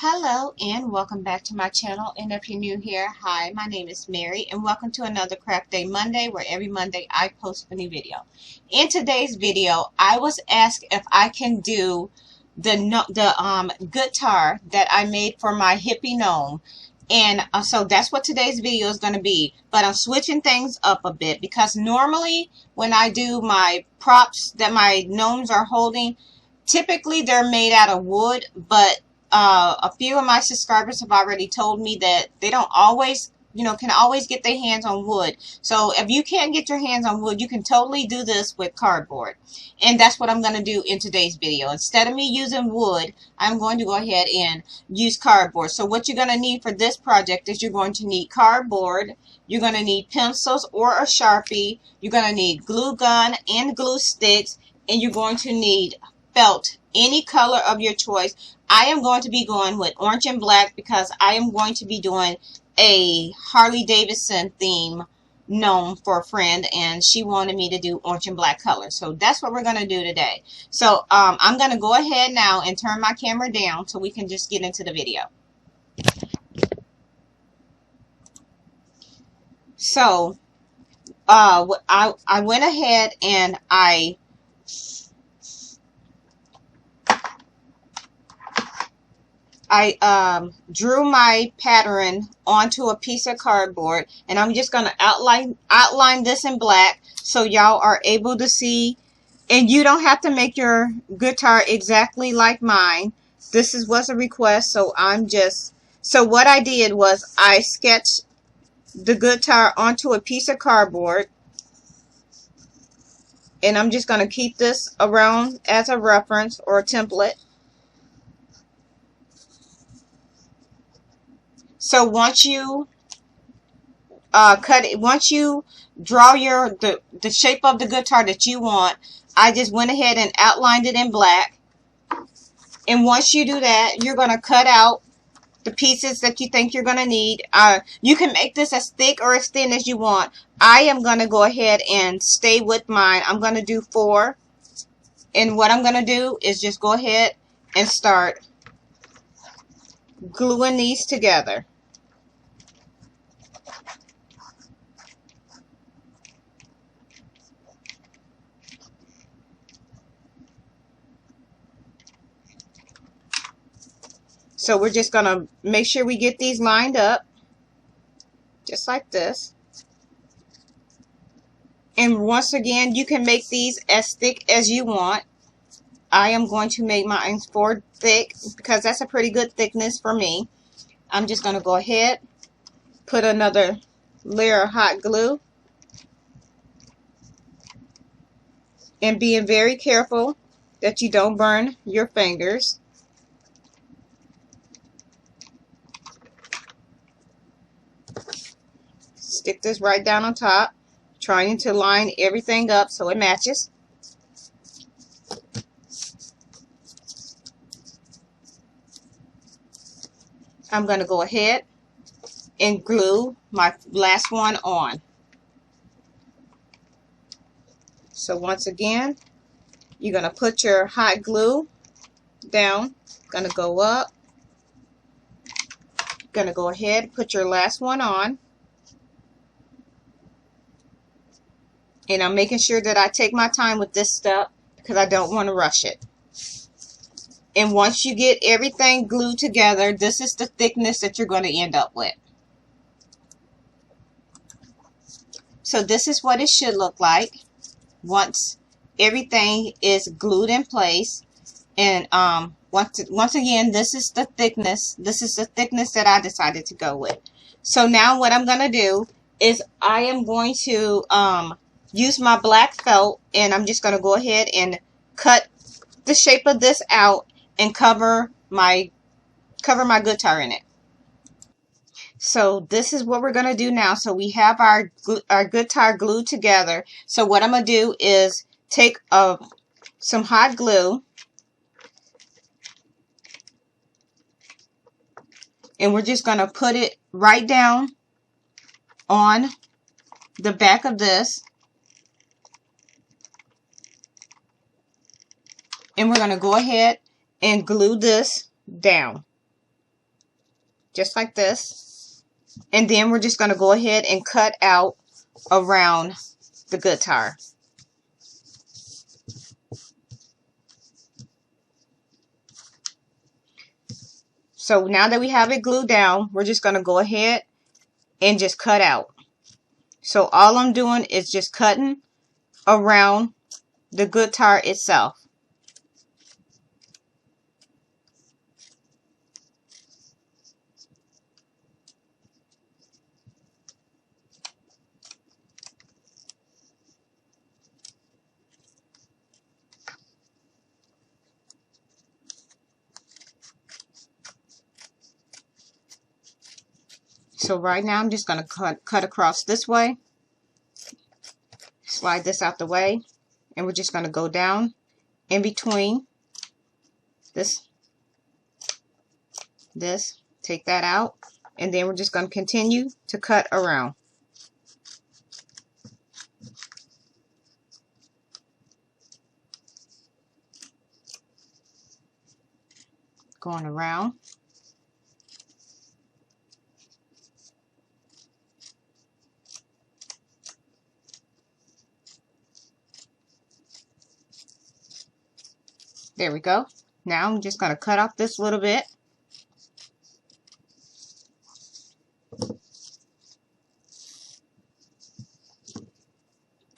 Hello and welcome back to my channel, and if you're new here, hi, my name is Mary and welcome to another Craft Day Monday, where every Monday I post a new video. In today's video, I was asked if I can do the guitar that I made for my hippie gnome, and so that's what today's video is going to be. But I'm switching things up a bit because normally when I do my props that my gnomes are holding, typically they're made out of wood, but a few of my subscribers have already told me that they don't always, can always get their hands on wood. So if you can't get your hands on wood, you can totally do this with cardboard. And that's what I'm going to do in today's video. Instead of me using wood, I'm going to go ahead and use cardboard. So what you're going to need for this project is you're going to need cardboard, you're going to need pencils or a Sharpie, you're going to need glue gun and glue sticks, and you're going to need felt, any color of your choice. I am going to be going with orange and black because I am going to be doing a Harley Davidson theme gnome for a friend, and she wanted me to do orange and black color. So that's what we're going to do today. So I'm going to go ahead now and turn my camera down so we can just get into the video. So I went ahead and I drew my pattern onto a piece of cardboard, and I'm just going to outline this in black so y'all are able to see, and you don't have to make your guitar exactly like mine. This was a request, so so what I did was I sketched the guitar onto a piece of cardboard, and I'm just going to keep this around as a reference or a template. So once you once you draw the shape of the guitar that you want, I just went ahead and outlined it in black. And once you do that, you're going to cut out the pieces that you think you're going to need. You can make this as thick or as thin as you want. I am going to go ahead and stay with mine. I'm going to do 4. And what I'm going to do is just go ahead and start gluing these together. So we're just going to make sure we get these lined up, just like this. And once again, you can make these as thick as you want. I am going to make mine 4 thick because that's a pretty good thickness for me. I'm just going to go ahead, put another layer of hot glue, and being very careful that you don't burn your fingers. Stick this right down on top, trying to line everything up so it matches. I'm going to go ahead and glue my last one on. So once again, you're going to put your hot glue down, going to go up, going to go ahead and put your last one on. And I'm making sure that I take my time with this step because I don't want to rush it. And once you get everything glued together, this is the thickness that you're going to end up with. So this is what it should look like once everything is glued in place. And once again, this is the thickness. This is the thickness that I decided to go with. So now what I'm going to do is I am going to use my black felt, and I'm just going to go ahead and cut the shape of this out and cover my guitar in it. So this is what we're going to do now. So we have our guitar glued together. So what I'm going to do is take some hot glue, and we're just going to put it right down on the back of this. And we're going to go ahead and glue this down. just like this. And then we're just going to go ahead and cut out around the guitar. So now that we have it glued down, we're just going to go ahead and just cut out. So all I'm doing is just cutting around the guitar itself. So right now I'm just going to cut across this way, slide this out the way, and we're just going to go down in between this, take that out, and then we're just going to continue to cut around. Going around. There we go. Now I'm just going to cut off this little bit.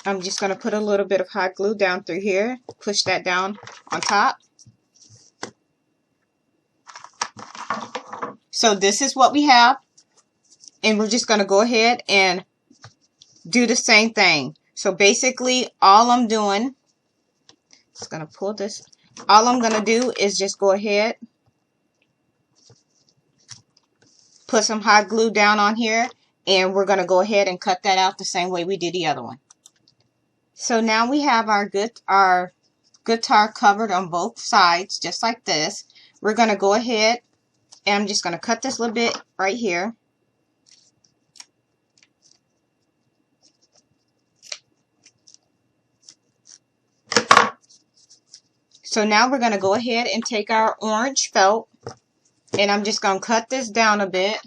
I'm just going to put a little bit of hot glue down through here. Push that down on top. So this is what we have. And we're just going to go ahead and do the same thing. So basically all I'm doing, just going to pull this. All I'm going to do is just go ahead, put some hot glue down on here, and we're going to go ahead and cut that out the same way we did the other one. So now we have our guitar covered on both sides, just like this. We're going to go ahead, and I'm just going to cut this little bit right here. So now we're going to go ahead and take our orange felt, and I'm just going to cut this down a bit.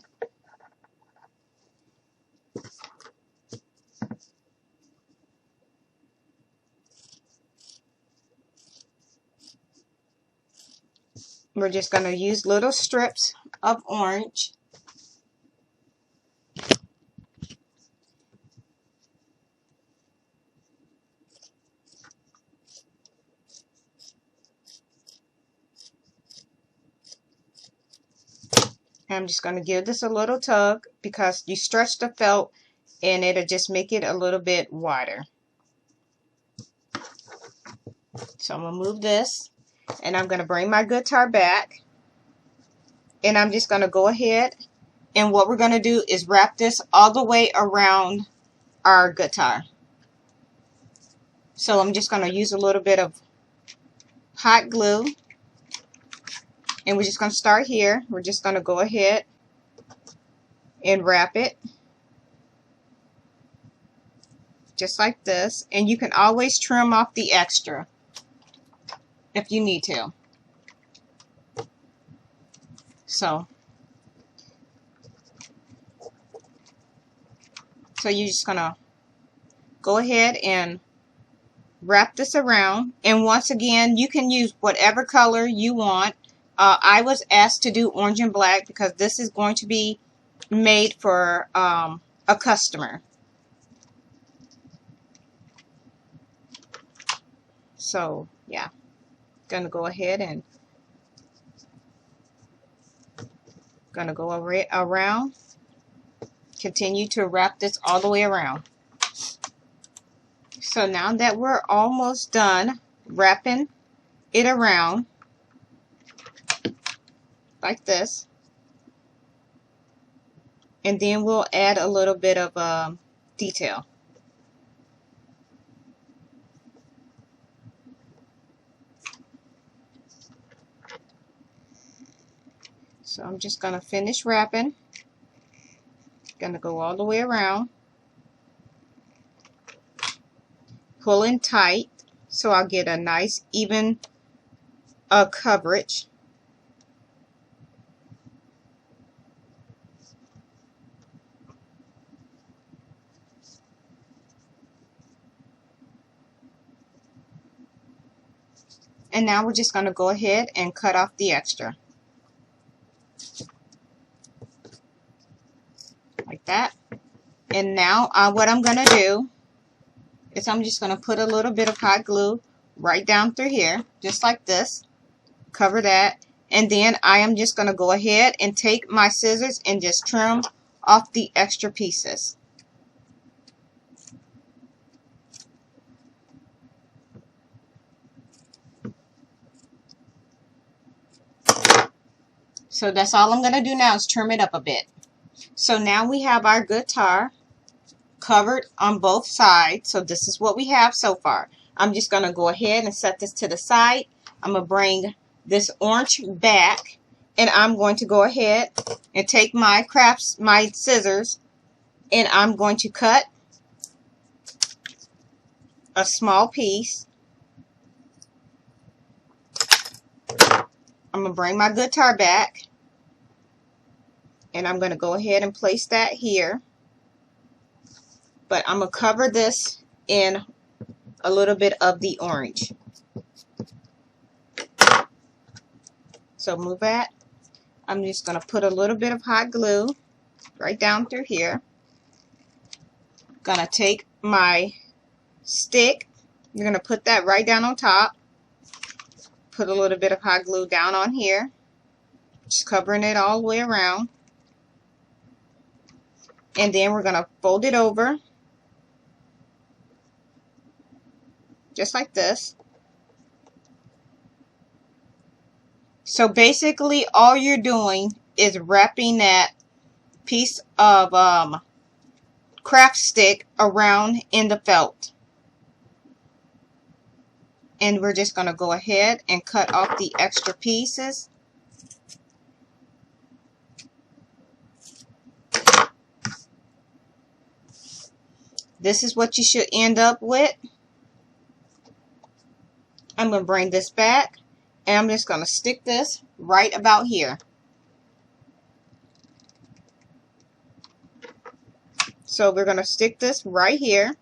We're just going to use little strips of orange. I'm just going to give this a little tug because you stretch the felt and it'll just make it a little bit wider. So I'm going to move this and I'm going to bring my guitar back and I'm just going to go ahead and what we're going to do is wrap this all the way around our guitar. So I'm just going to use a little bit of hot glue. And we're just going to start here. We're just going to go ahead and wrap it just like this. And you can always trim off the extra if you need to. So you're just going to go ahead and wrap this around. And once again, you can use whatever color you want. I was asked to do orange and black because this is going to be made for a customer. So yeah, gonna go ahead and gonna go around. Continue to wrap this all the way around. So now that we're almost done wrapping it around, like this, and then we'll add a little bit of detail. So I'm just going to finish wrapping. Going to go all the way around, pulling tight so I'll get a nice even coverage. And now we're just going to go ahead and cut off the extra. Like that. And now what I'm going to do is I'm just going to put a little bit of hot glue right down through here, just like this. Cover that. And then I am just going to go ahead and take my scissors and just trim off the extra pieces. So that's all I'm going to do now is trim it up a bit. So now we have our guitar covered on both sides. So this is what we have so far. I'm just going to go ahead and set this to the side. I'm going to bring this orange back, and I'm going to go ahead and take my scissors, and I'm going to cut a small piece. I'm going to bring my guitar back, and I'm going to go ahead and place that here. But I'm going to cover this in a little bit of the orange. So move that. I'm just going to put a little bit of hot glue right down through here. Going to take my stick. You're going to put that right down on top. Put a little bit of hot glue down on here, just covering it all the way around. And then we're going to fold it over, just like this. So basically all you're doing is wrapping that piece of craft stick around in the felt. And we're just going to go ahead and cut off the extra pieces. This is what you should end up with. I'm going to bring this back, and I'm just going to stick this right about here. So we're going to stick this right here.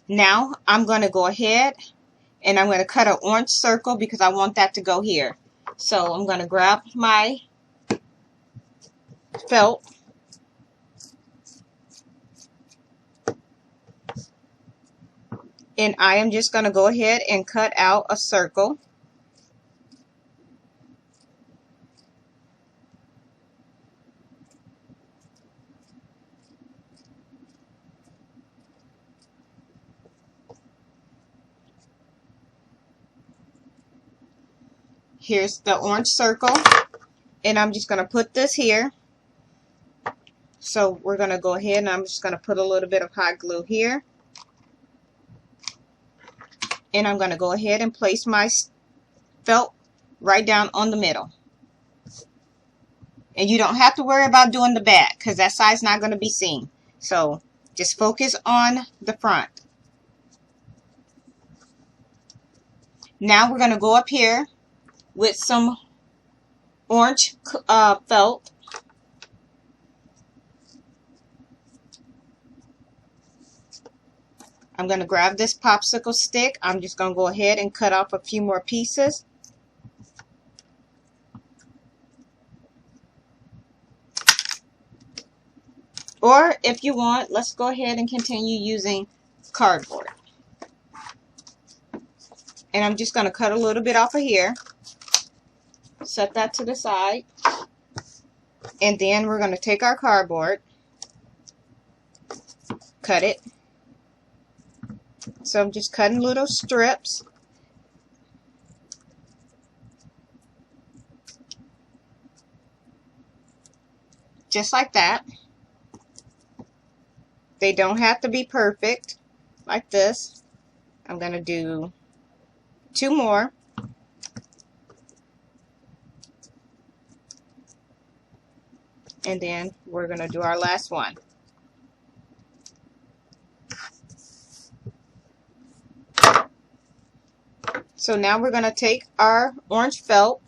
Now I'm going to go ahead and I'm going to cut an orange circle because I want that to go here. So I'm going to grab my felt and I am just going to go ahead and cut out a circle. Here's the orange circle, and I'm just going to put this here. So we're going to go ahead and I'm just going to put a little bit of hot glue here. And I'm going to go ahead and place my felt right down on the middle. And you don't have to worry about doing the back because that side's not going to be seen. So just focus on the front. Now we're going to go up here with some orange felt. I'm going to grab this popsicle stick. I'm just going to go ahead and cut off a few more pieces. Or if you want, let's go ahead and continue using cardboard. And I'm just going to cut a little bit off of here. Set that to the side. And then we're going to take our cardboard, cut it. So I'm just cutting little strips. Just like that. They don't have to be perfect, like this. I'm going to do 2 more. And then we're going to do our last one. So now we're going to take our orange felt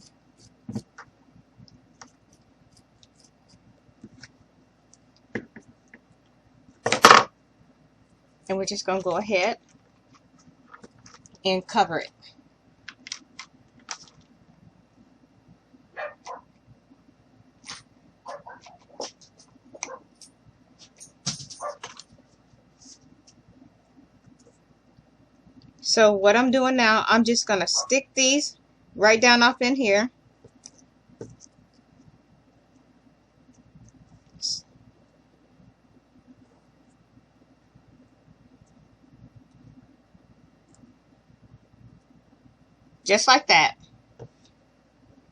and we're just going to go ahead and cover it. So what I'm doing now, I'm just going to stick these right down off in here. Just like that.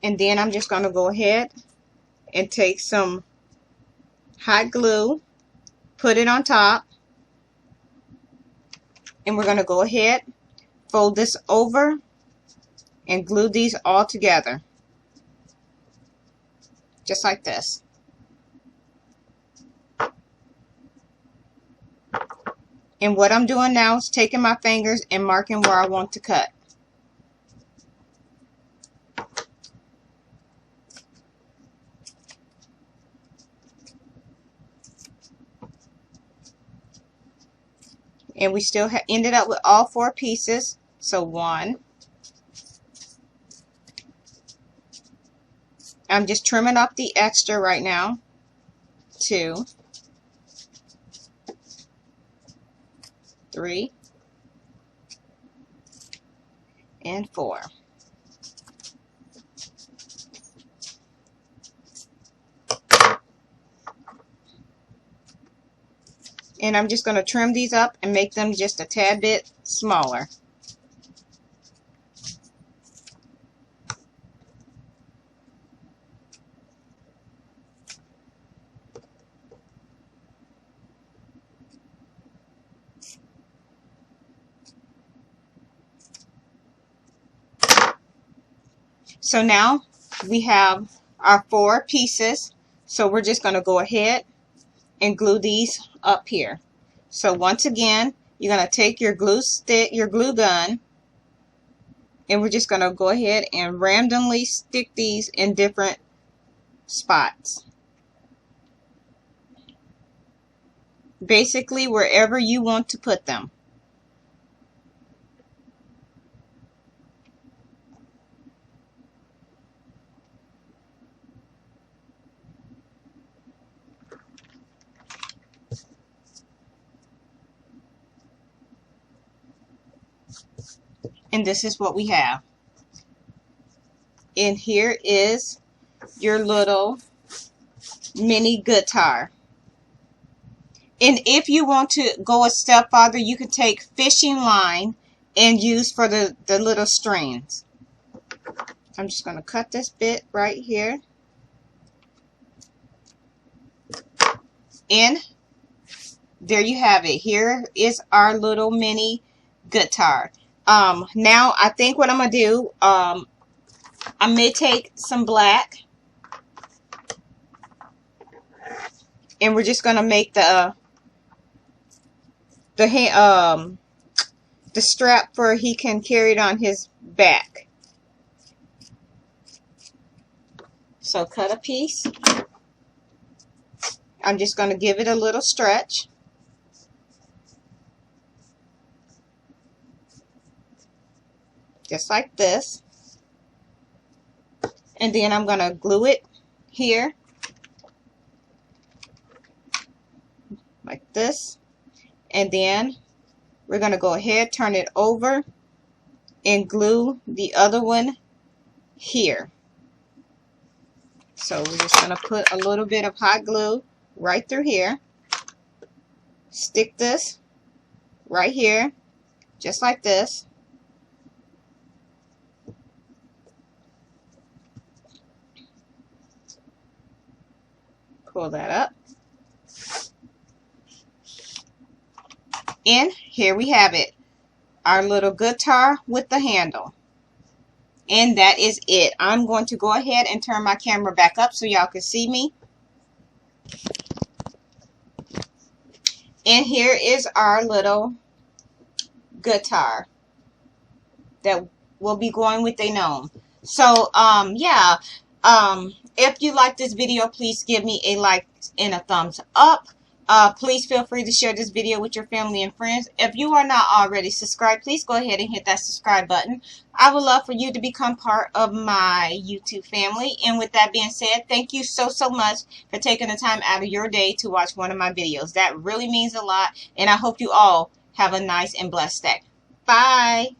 And then I'm just going to go ahead and take some hot glue, put it on top, and we're going to go ahead, fold this over, and glue these all together. Just like this. And what I'm doing now is taking my fingers and marking where I want to cut. And we still ended up with all 4 pieces. So 1. I'm just trimming off the extra right now. 2. 3. And 4. And I'm just going to trim these up and make them just a tad bit smaller. So now we have our 4 pieces. So we're just going to go ahead and glue these up here. So once again, you're going to take your glue stick, your glue gun, and we're just going to go ahead and randomly stick these in different spots. Basically wherever you want to put them. And this is what we have. And here is your little mini guitar. And if you want to go a step farther, you could take fishing line and use for the little strings. I'm just going to cut this bit right here. And there you have it. Here is our little mini guitar. Now I think what I'm going to do, I may take some black, and we're just going to make the strap for he can carry it on his back. So cut a piece. I'm just going to give it a little stretch. Just like this. And then I'm going to glue it here. Like this. And then we're going to go ahead, turn it over, and glue the other one here. So we're just going to put a little bit of hot glue right through here. Stick this right here, just like this. Pull that up. And here we have it. Our little guitar with the handle. And that is it. I'm going to go ahead and turn my camera back up so y'all can see me. And here is our little guitar that will be going with a gnome. So, yeah. If you like this video, please give me a like and a thumbs up. Please feel free to share this video with your family and friends. If you are not already subscribed, please go ahead and hit that subscribe button. I would love for you to become part of my YouTube family. And with that being said, thank you so much for taking the time out of your day to watch one of my videos. That really means a lot, and I hope you all have a nice and blessed day. Bye.